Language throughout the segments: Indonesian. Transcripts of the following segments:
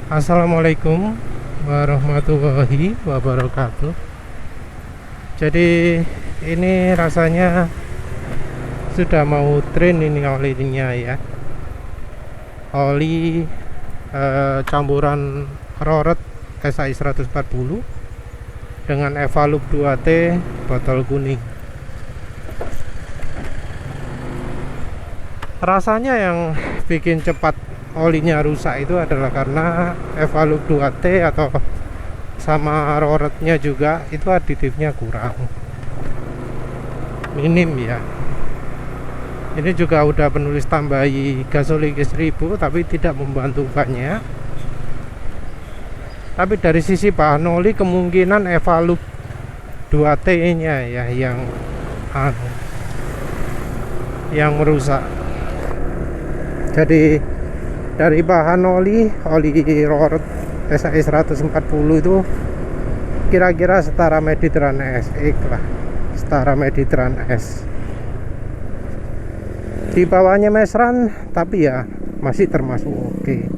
Assalamualaikum warahmatullahi wabarakatuh. Jadi ini rasanya sudah mau tren ini olinya ya. Oli campuran Roret SAI 140 dengan Evalup 2T botol kuning. Rasanya yang bikin cepat olinya rusak itu adalah karena Evalup 2T atau sama Roretnya juga itu aditifnya kurang, minim ya. Ini juga udah penulis tambahi gasoligi 1000 tapi tidak membantu banyak. Tapi dari sisi bahan oli kemungkinan Evalup 2T nya ya yang merusak. Jadi dari bahan oli Roret SAI 140 itu kira-kira setara Mediterranean SX lah, setara Mediterranean S. Di bawahnya Mesran tapi ya masih termasuk oke.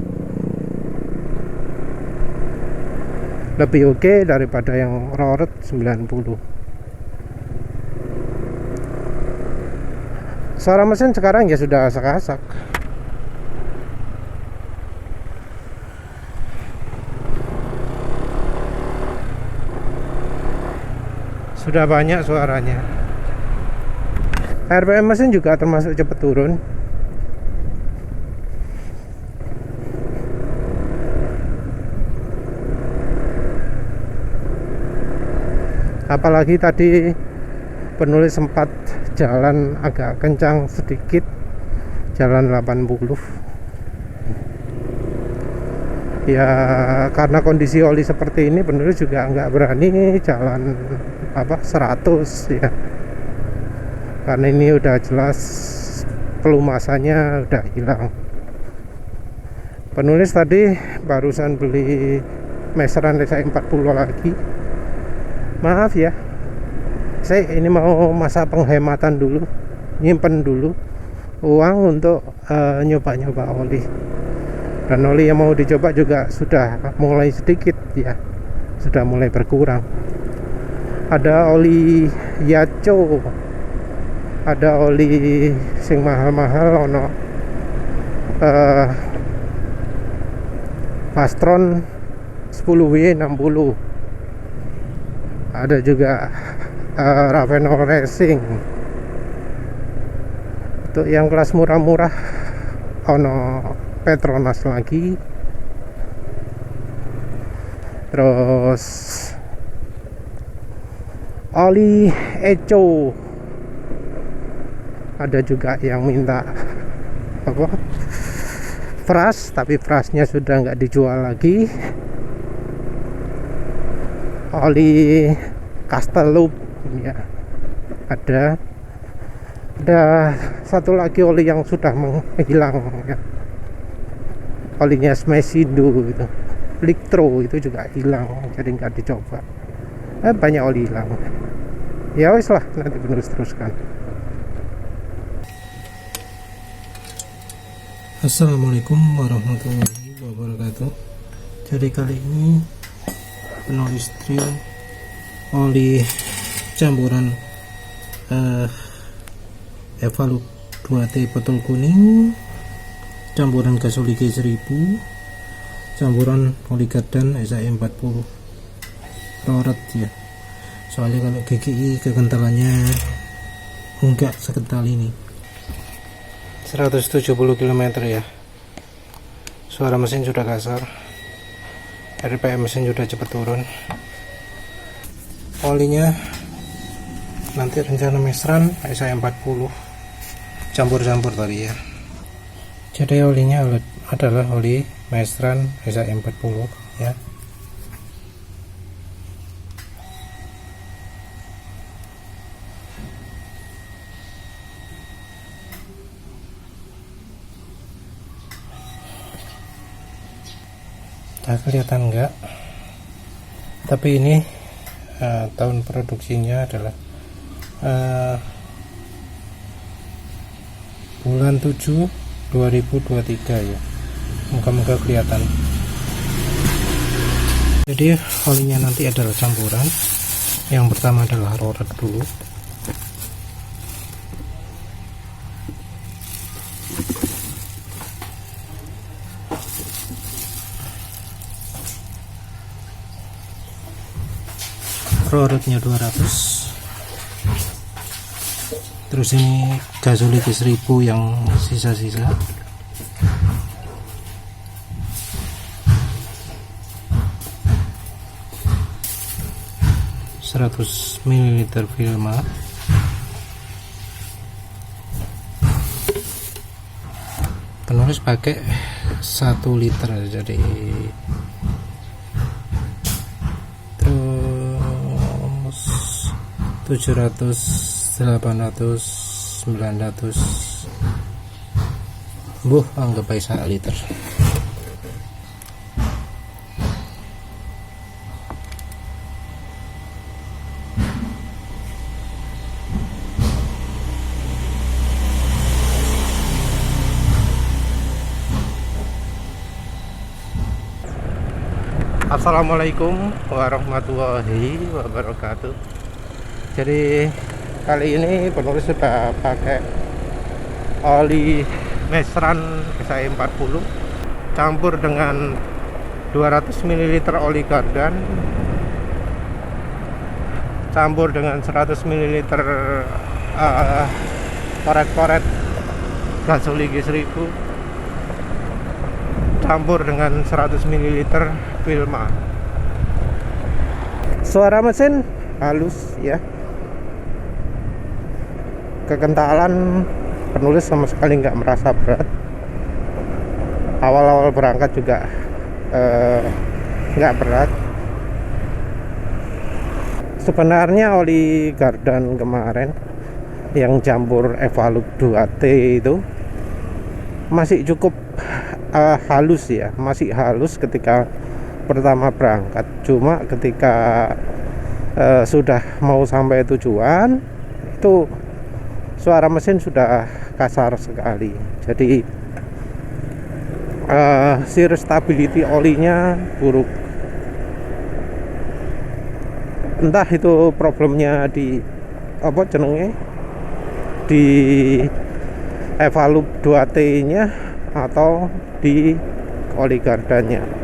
Lebih oke daripada yang Roret 90. Suara mesin sekarang ya sudah asak-asak. Sudah banyak suaranya. RPM mesin juga termasuk cepat turun. Apalagi tadi penulis sempat jalan agak kencang sedikit, jalan 80. Ya karena kondisi oli seperti ini penulis juga nggak berani jalan 100 ya, karena ini udah jelas pelumasannya udah hilang. Penulis tadi barusan beli Mesran SAI 40 lagi. Maaf ya, saya ini mau masa penghematan dulu, nyimpen dulu uang untuk nyoba-nyoba oli. Dan oli yang mau dicoba juga sudah mulai sedikit ya, sudah mulai berkurang. Ada oli Yacho, ada oli sing mahal-mahal, ono Pastron 10W60, ada juga Ravenol Racing. Untuk yang kelas murah-murah ono Petronas lagi, terus oli Echo, ada juga yang minta Fras, tapi Frasnya sudah nggak dijual lagi. Oli Castellup ya ada satu lagi oli yang sudah menghilang ya, olinya Smesindo itu, Liktro itu juga hilang, jadi nggak dicoba. Banyak oli hilang. Ya wis lah, nanti penulis teruskan. Assalamualaikum warahmatullahi wabarakatuh. Jadi kali ini penulis trim oli campuran Evalup 2T botol kuning, campuran gasoligi 1000, campuran oli gardan SAI 40 Roret ya. Soalnya kalau GGI kekentalannya enggak sekental ini, 170 km ya. Suara mesin sudah kasar, RPM mesin sudah cepat turun. Olinya nanti rencana Mesran SAI 40 campur-campur tadi ya. Jadi olinya adalah oli Mesran SAI 40 ya. Nah, kelihatan enggak, tapi ini tahun produksinya adalah bulan 7 2023 ya. Moga-moga kelihatan. Jadi olinya nanti adalah campuran. Yang pertama adalah roret dulu. Roretnya 200. Terus ini gasolida 1000 yang sisa-sisa. Seratus ml Vilma. Penulis pakai 1 liter, jadi terus 700, 800, 900, anggap aja 1 liter. Assalamualaikum warahmatullahi wabarakatuh. Jadi kali ini penulis sudah pakai oli Mesran SAE40 campur dengan 200 ml oli gardan, campur dengan 100 ml koret-koret gasolida 1000, campur dengan 100 ml Vilma. Suara mesin halus ya. Kekentalan penulis sama sekali nggak merasa berat. Awal-awal berangkat juga nggak berat. Sebenarnya oli gardan kemarin yang campur Evalup 2T itu masih cukup halus ya, masih halus ketika pertama berangkat. Cuma ketika sudah mau sampai tujuan itu suara mesin sudah kasar sekali. Jadi shear stability olinya buruk. Entah itu problemnya di apa jenenge, di Evalup 2T nya atau di oli gardannya.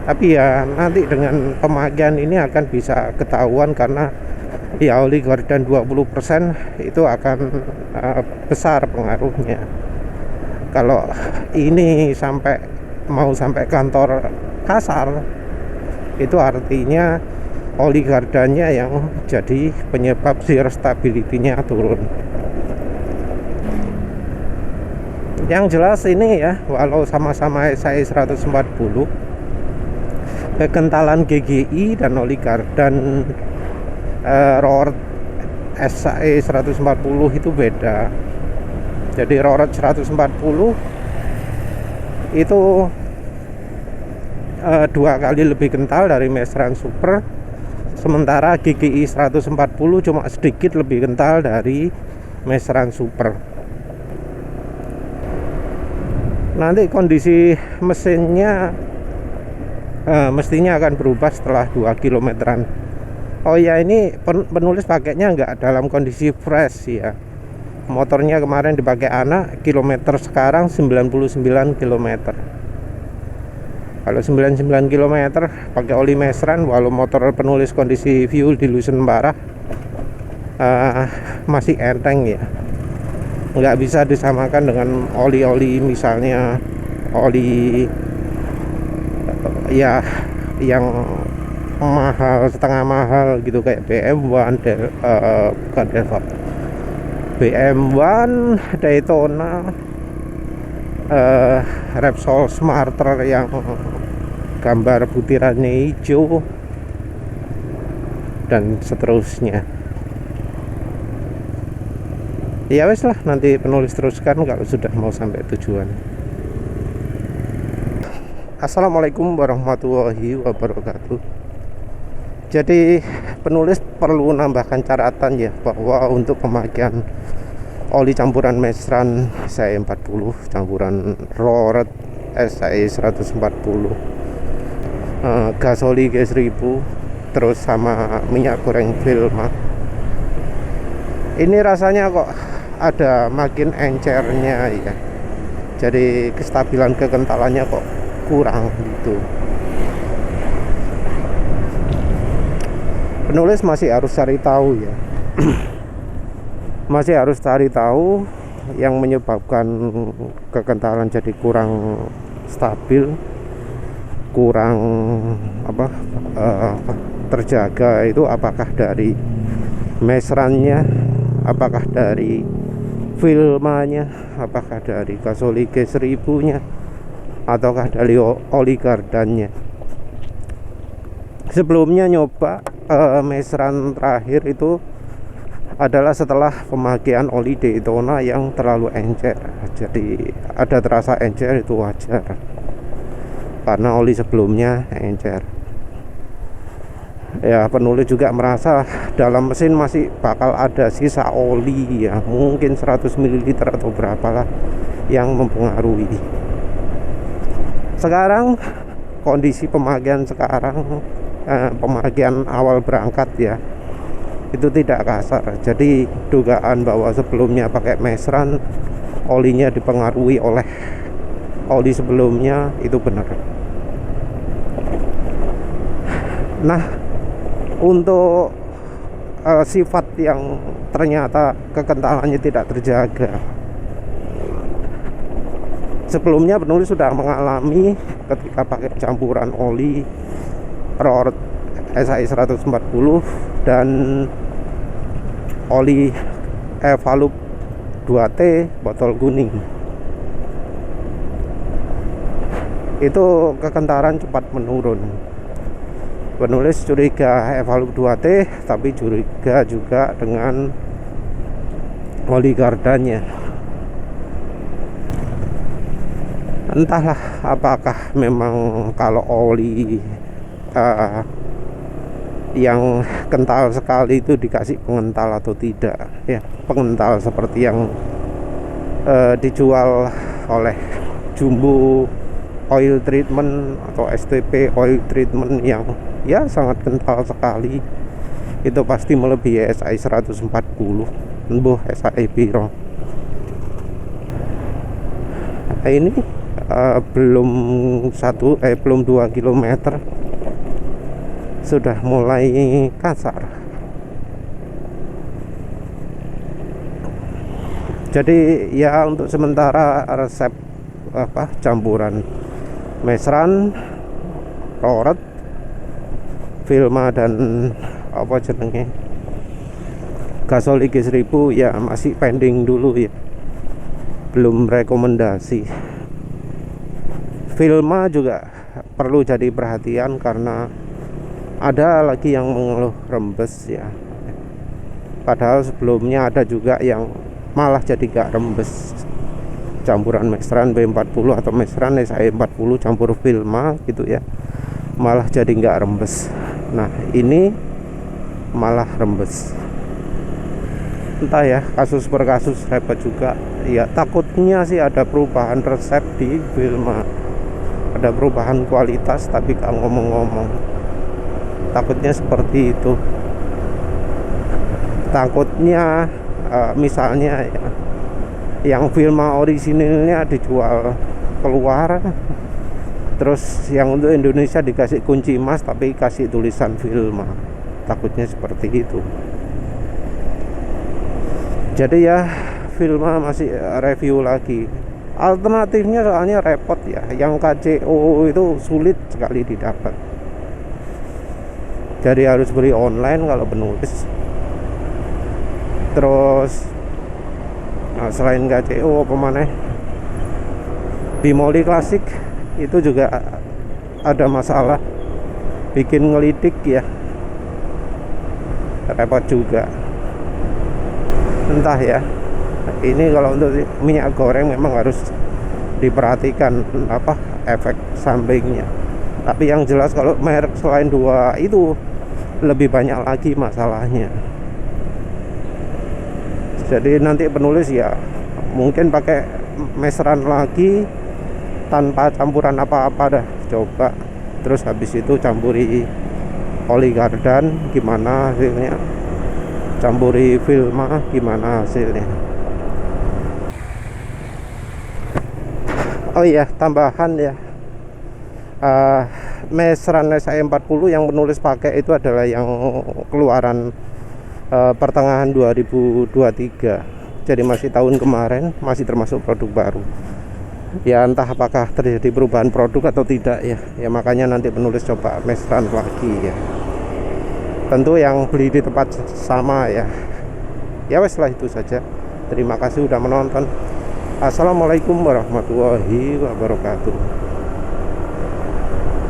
Tapi ya nanti dengan pemakaian ini akan bisa ketahuan, karena ya oli gardan 20% itu akan besar pengaruhnya. Kalau ini mau sampai kantor kasar, itu artinya oli gardannya yang jadi penyebab shear stability-nya turun. Yang jelas ini ya, walau sama-sama SAE 140, kekentalan GGI dan oli gardan roret SAE 140 itu beda. Jadi roret 140 itu 2 kali lebih kental dari Mesran Super, sementara GGI 140 cuma sedikit lebih kental dari Mesran Super. Nanti kondisi mesinnya mestinya akan berubah setelah 2 kilometeran. Oh ya, ini penulis pakainya nggak dalam kondisi fresh ya. Motornya kemarin dipakai anak, kilometer sekarang 99 km. Kalau 99 km pakai oli Mesran, walau motor penulis kondisi fuel dilution parah, masih enteng ya. Nggak bisa disamakan dengan oli-oli, misalnya oli ya yang mahal, setengah mahal gitu, kayak BMW1 bukan Delva, BMW1 Daytona, Repsol Smarter yang gambar butirannya hijau, dan seterusnya. Ya wes lah, nanti penulis teruskan kalau sudah mau sampai tujuan. Assalamualaikum warahmatullahi wabarakatuh. Jadi penulis perlu nambahkan catatan ya, bahwa untuk pemakaian oli campuran Mesran SAE40 campuran roret SAE 140 Gasoli G1000, terus sama minyak goreng Vilma. Ini rasanya kok ada makin encernya ya, jadi kestabilan kekentalannya kok kurang gitu. Penulis masih harus cari tahu ya. Masih harus cari tahu yang menyebabkan kekentalan jadi kurang stabil, kurang terjaga, itu apakah dari mesrannya, apakah dari Vilmanya, apakah dari Gasoli G1000 nya, ataukah dari oli gardannya. Sebelumnya nyoba mesran terakhir itu adalah setelah pemakaian oli Daytona yang terlalu encer. Jadi ada terasa encer, itu wajar karena oli sebelumnya encer. Ya, penulis juga merasa dalam mesin masih bakal ada sisa oli ya, mungkin 100 ml atau berapalah yang mempengaruhi. Sekarang kondisi pemakaian sekarang, pemakaian awal berangkat ya, itu tidak kasar. Jadi dugaan bahwa sebelumnya pakai mesran, olinya dipengaruhi oleh oli sebelumnya, itu benar. Nah, untuk sifat yang ternyata kekentalannya tidak terjaga, sebelumnya penulis sudah mengalami ketika pakai campuran oli Rort SAI 140 dan oli Evalup 2T botol kuning. Itu kekentalan cepat menurun. Penulis curiga Evalup 2T, tapi curiga juga dengan oli gardannya. Entahlah apakah memang kalau oli yang kental sekali itu dikasih pengental atau tidak ya, pengental seperti yang dijual oleh Jumbo Oil Treatment atau STP Oil Treatment yang ya sangat kental sekali, itu pasti melebihi SAI 140, mbuh SAI piro. Nah, ini belum 2 kilometer sudah mulai kasar. Jadi ya untuk sementara resep campuran mesran, Rort, Vilma dan Gasoli G1000 ya masih pending dulu ya, belum rekomendasi. Vilma juga perlu jadi perhatian karena ada lagi yang mengeluh rembes ya, padahal sebelumnya ada juga yang malah jadi gak rembes. Campuran mesran B40 atau mesran SAI40 campur Vilma gitu ya, malah jadi gak rembes. Nah, ini malah rembes. Entah ya, kasus per kasus repot juga ya. Takutnya sih ada perubahan resep di Vilma, ada perubahan kualitas, tapi gak ngomong-ngomong. Takutnya seperti itu. Takutnya misalnya ya, yang Vilma orisinilnya dijual keluar, terus yang untuk Indonesia dikasih kunci emas tapi kasih tulisan Vilma. Takutnya seperti itu. Jadi ya, Vilma masih review lagi. Alternatifnya soalnya repot ya, yang KCO itu sulit sekali didapat. Jadi harus beli online kalau penulis. Terus selain KCO apa mana, Bimoli Klasik itu juga ada masalah, bikin ngelidik ya, repot juga. Entah ya, ini kalau untuk minyak goreng memang harus diperhatikan efek sampingnya. Tapi yang jelas kalau merek selain dua itu lebih banyak lagi masalahnya. Jadi nanti penulis ya mungkin pakai mesran lagi tanpa campuran apa-apa dah, coba terus habis itu campuri oli gardan gimana hasilnya, campuri Vilma gimana hasilnya. Oh iya, tambahan ya, Mesran SI40 yang penulis pakai itu adalah yang keluaran pertengahan 2023, jadi masih tahun kemarin, masih termasuk produk baru ya. Entah apakah terjadi perubahan produk atau tidak ya, makanya nanti penulis coba Mesran lagi ya, tentu yang beli di tempat sama ya. Wes lah, itu saja. Terima kasih sudah menonton. Assalamualaikum warahmatullahi wabarakatuh.